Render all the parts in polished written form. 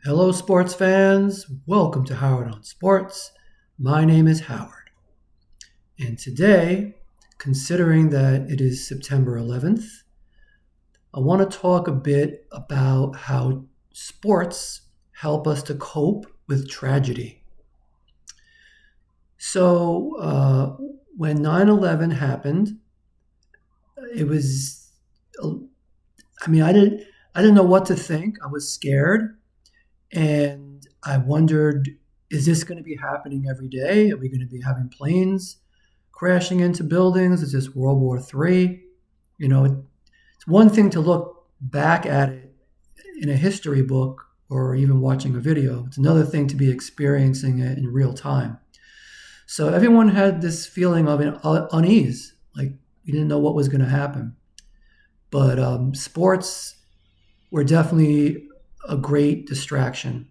Hello, sports fans. Welcome to Howard on Sports. My name is Howard. And today, considering that it is September 11th, I want to talk a bit about how sports help us to cope with tragedy. When 9/11 happened, it was, I didn't know what to think. I was scared. And I wondered, is this going to be happening every day? Are we going to be having planes crashing into buildings? Is this World War III? It's one thing to look back at it in a history book or even watching a video. It's another thing to be experiencing it in real time. So everyone had this feeling of unease, like we didn't know what was going to happen. But sports were definitely a great distraction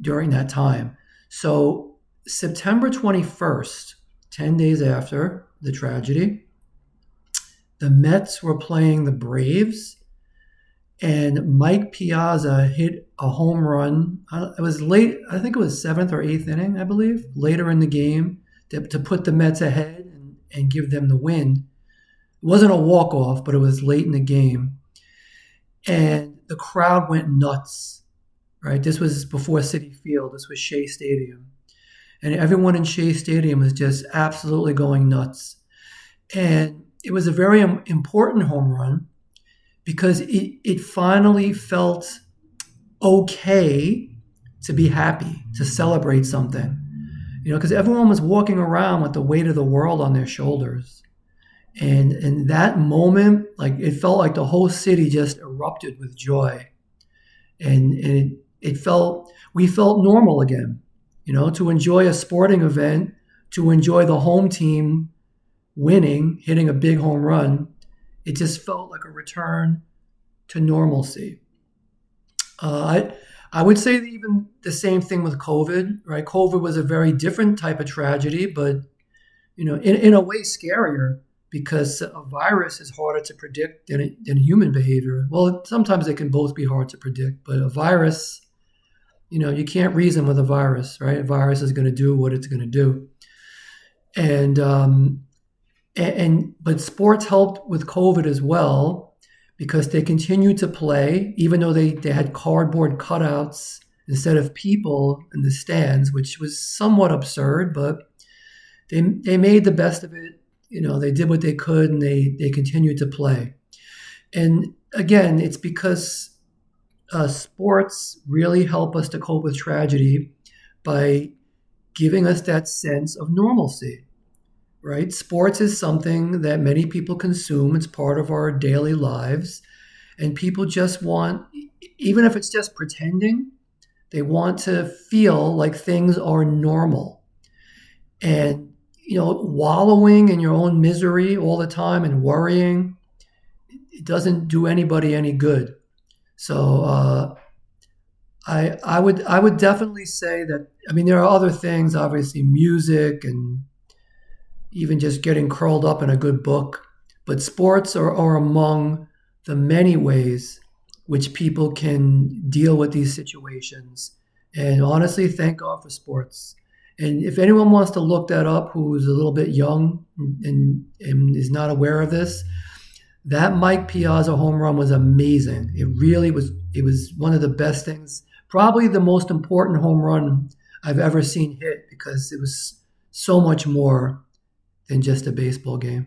during that time. So September 21st, 10 days after the tragedy, the Mets were playing the Braves, and Mike Piazza hit a home run. It was late, I think it was seventh or eighth inning, I believe, later in the game to put the Mets ahead and give them the win. It wasn't a walk-off, but it was late in the game. And the crowd went nuts, right? This was before Citi Field. This was Shea Stadium. And everyone in Shea Stadium was just absolutely going nuts. And it was a very important home run because it finally felt okay to be happy, to celebrate something. Because everyone was walking around with the weight of the world on their shoulders. And in that moment, like it felt like the whole city just erupted with joy. And we felt normal again, to enjoy a sporting event, to enjoy the home team winning, hitting a big home run. It just felt like a return to normalcy. I would say that even the same thing with COVID, right? COVID was a very different type of tragedy, but, in a way scarier, because a virus is harder to predict than human behavior. Well, sometimes they can both be hard to predict, but a virus, you can't reason with a virus, right? A virus is going to do what it's going to do. But sports helped with COVID as well because they continued to play, even though they had cardboard cutouts instead of people in the stands, which was somewhat absurd, but they made the best of it. They did what they could and they continued to play. And again, it's because sports really help us to cope with tragedy by giving us that sense of normalcy, right? Sports is something that many people consume. It's part of our daily lives. And people just want, even if it's just pretending, they want to feel like things are normal. And wallowing in your own misery all the time and worrying, it doesn't do anybody any good. So I would definitely say that. There are other things, obviously, music and even just getting curled up in a good book. But sports are among the many ways which people can deal with these situations. And honestly, thank God for sports. And if anyone wants to look that up, who's a little bit young and is not aware of this, that Mike Piazza home run was amazing. It really was. It was one of the best things, probably the most important home run I've ever seen hit because it was so much more than just a baseball game.